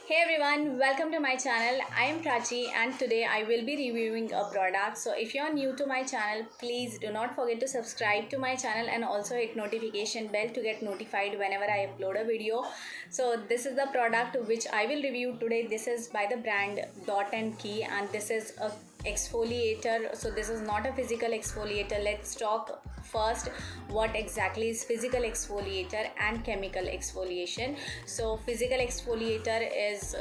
Hey everyone, welcome to my channel. I am Prachi and today I will be reviewing a product. So if you are new to my channel, please do not forget to subscribe to my channel and also hit notification bell to get notified whenever I upload a video. So this is the product which I will review today. This is by the brand Dot and Key and this is a exfoliator. So this is not a physical exfoliator. Let's talk first what exactly is physical exfoliator and chemical exfoliation. So physical exfoliator is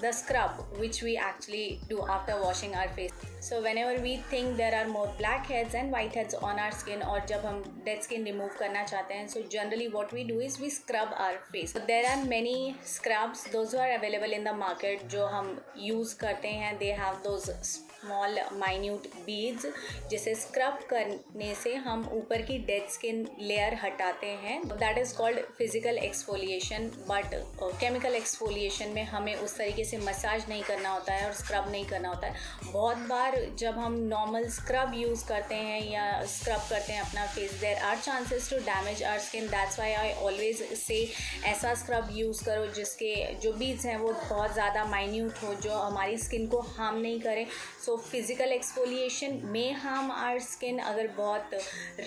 the scrub which we actually do after washing our face. So whenever we think there are more blackheads and whiteheads on our skin or जब हम dead skin remove करना चाहते हैं, so generally what we do is we scrub our face. So there are many scrubs, those who are available in the market जो हम use करते हैं. They have those small minute beads जिसे scrub करने से हम ऊपर की dead skin layer हटाते हैं. That is called physical exfoliation. But chemical exfoliation में हमें उस तरीके से मसाज नहीं करना होता है और स्क्रब नहीं करना होता है. बहुत बार जब हम नॉर्मल स्क्रब यूज़ करते हैं या स्क्रब करते हैं अपना face, there are chances to damage our skin. That's why I always say ऐसा स्क्रब यूज़ करो जिसके जो बीड्स हैं वो बहुत ज़्यादा माइन्यूट हो, जो हमारी स्किन को हार्म नहीं करें. सो फिज़िकल एक्सफोलिएशन में हार्म आवर स्किन अगर बहुत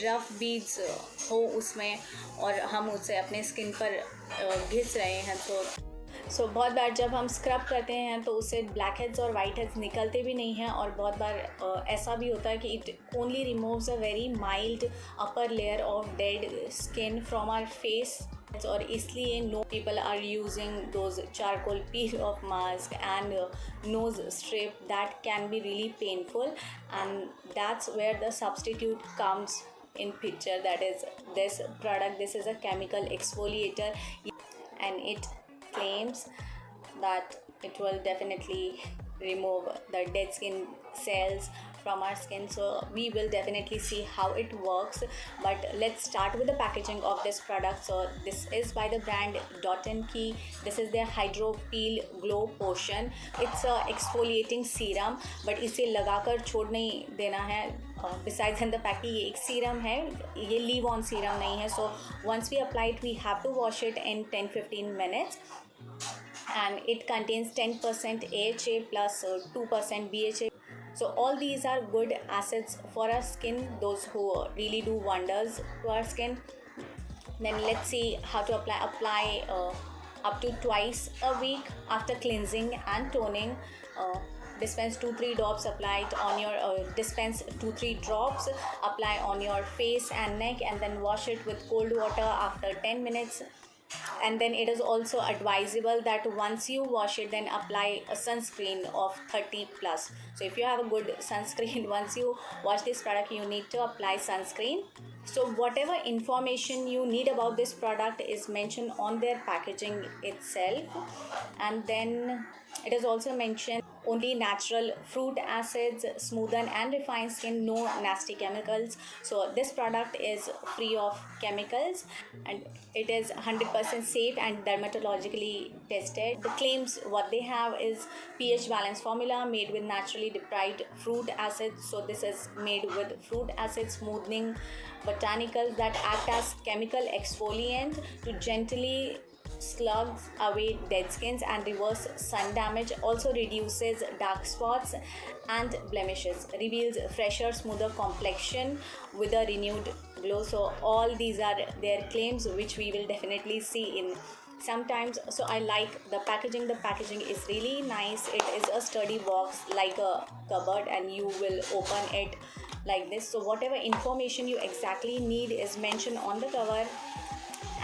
रफ बीड्स हो उसमें और हम उसे अपने स्किन पर घिस रहे हैं. सो बहुत बार जब हम स्क्रब करते हैं तो उससे ब्लैक हेड्स और वाइट हेड्स निकलते भी नहीं हैं और बहुत बार ऐसा भी होता है कि it only removes a very mild upper layer of dead skin from our face. और इसलिए no people are using those charcoal peel off mask and nose strip that can be really painful and that's where the substitute comes in picture, that is this product. This is a chemical exfoliator and it claims that it will definitely remove the dead skin cells from our skin. So we will definitely see how it works, but let's start with the packaging of this product. So this is by the brand Dot and Key. This is their Hydro Peel Glow Potion. It's a exfoliating serum, but इसे लगाकर छोड़ नहीं देना है. Besides in the fact कि ये एक serum है, ये लीव ऑन सीरम नहीं है. So once we apply it, we have to wash it in 10-15 minutes. And it contains 10% AHA plus 2% BHA. So all these are good acids for our skin, those who really do wonders to our skin. Then let's see how to apply up to twice a week after cleansing and toning. Dispense 2-3 drops, apply it on your dispense 2-3 drops, apply on your face and neck, and then wash it with cold water after 10 minutes. And then it is also advisable that once you wash it, then apply a sunscreen of 30 plus. So if you have a good sunscreen, once you wash this product, you need to apply sunscreen. So whatever information you need about this product is mentioned on their packaging itself. And then it is also mentioned only natural fruit acids, smoothen and refine skin, no nasty chemicals. So this product is free of chemicals and it is 100% safe and dermatologically tested. The claims what they have is pH balance formula made with naturally deprived fruit acids. So this is made with fruit acid smoothing botanicals that act as chemical exfoliant to gently slugs away dead skins and reverse sun damage, also reduces dark spots and blemishes, reveals fresher smoother complexion with a renewed glow. So all these are their claims which we will definitely see in sometimes. So I like the packaging. The packaging is really nice. It is a sturdy box like a cupboard and you will open it like this. So whatever information you exactly need is mentioned on the cover.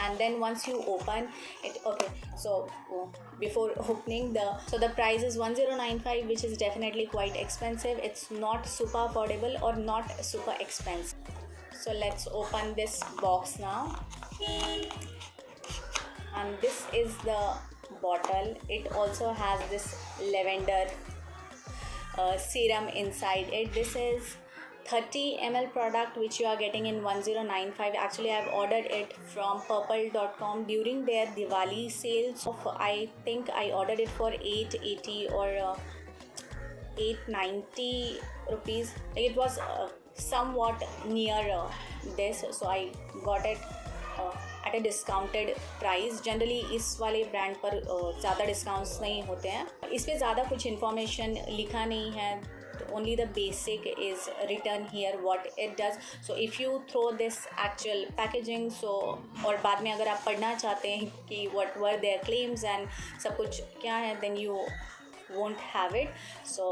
And then once you open it, okay, so before opening the price is 1095, which is definitely quite expensive. It's not super affordable or not super expensive. So let's open this box now. And this is the bottle. It also has this lavender serum inside it. This is 30 ml product which you are getting in 1095. Actually I have ordered it from purple.com during their Diwali sales of, I think I ordered it for 880 or 890 rupees. It was somewhat near this, so I got it at at a discounted price. Generally इस वाले brand पर ज़्यादा discounts नहीं होते हैं. इस पर ज़्यादा कुछ इन्फॉर्मेशन लिखा नहीं है. Only the basic is written here what it does. So if you throw this actual packaging, so और बाद में अगर आप पढ़ना चाहते हैं कि what were their claims and सब कुछ क्या है, then you won't have it. So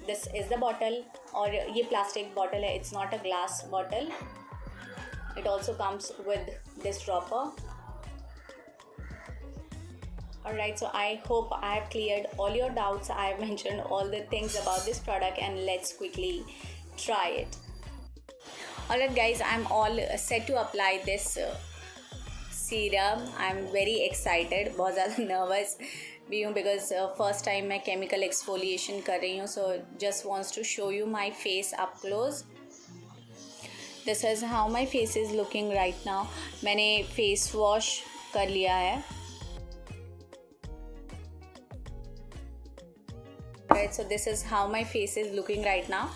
this is the bottle. और ये प्लास्टिक बॉटल है, it's not a glass bottle. It also comes with this dropper. Alright, so I hope I have cleared all your doubts. I have mentioned all the things about this product, and let's quickly try it. Alright guys, I'm all set to apply this serum. I'm very excited, बहुत ज़्यादा nervous भी हूँ because first time मैं chemical exfoliation कर रही हूँ. So just wants to show you my face up close. This is how my face is looking right now. मैंने face wash कर लिया है. Right, so this is how my face is looking right now.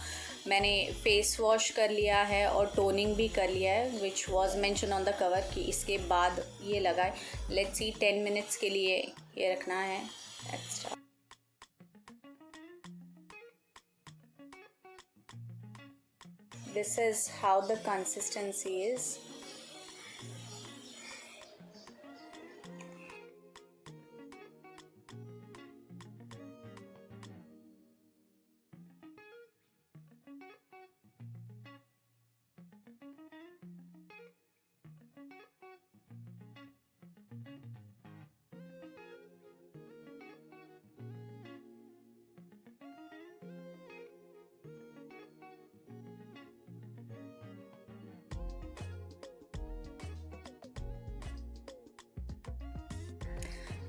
मैंने face wash कर लिया है और toning भी कर लिया है, which was mention on the cover कि इसके बाद ये लगाए. लेट्स सी 10 मिनट्स के लिए ये रखना है extra. This is how the consistency is.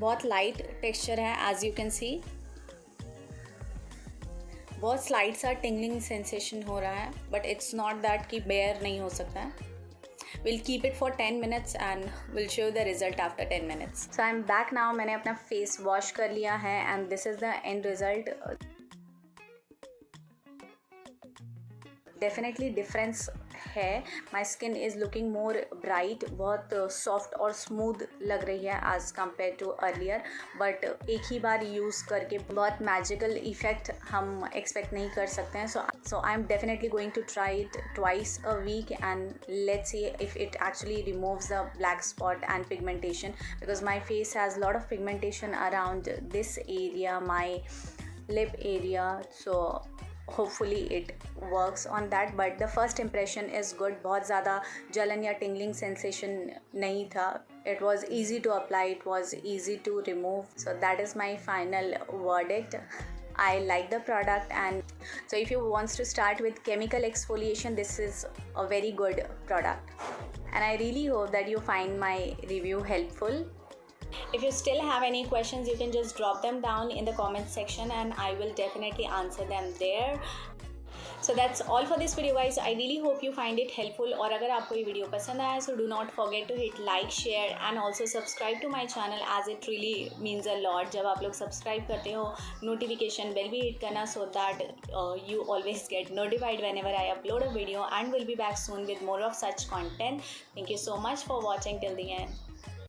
बहुत लाइट टेक्सचर है एज यू कैन सी. बहुत स्लाइट सा टिंगलिंग सेंसेशन हो रहा है, बट इट्स नॉट दैट कि बेयर नहीं हो सकता है. Will keep it for 10 minutes and will show the result after 10 minutes. So I am back now. मैंने अपना फेस वॉश कर लिया है and this is the end result. Definitely difference है. My skin is looking more bright. बहुत soft और smooth लग रही है as compared to earlier. But एक ही बार यूज़ करके बहुत मैजिकल इफ़ेक्ट हम एक्सपेक्ट नहीं कर सकते हैं. So I am definitely going to try it twice a week and let's see if it actually removes the black spot and pigmentation, because my face has a lot of pigmentation around this area, my lip area. So hopefully it works on that, but the first impression is good. बहुत ज़्यादा जलन या tingling sensation नहीं था. It was easy to apply, it was easy to remove. So that is my final verdict. I like the product, and so if you wants to start with chemical exfoliation, this is a very good product, and I really hope that you find my review helpful. If you still have any questions, you can just drop them down in the comment section and I will definitely answer them there. So that's all for this video guys. I really hope you find it helpful. और अगर आपको ये video पसंद आया so do not forget to hit like, share and also subscribe to my channel, as it really means a lot. जब आप लोग subscribe करते हो, नोटिफिकेशन बेल भी हिट करना so that you always get notified whenever I upload a video, and we'll be back soon with more of such content. Thank you so much for watching till the end.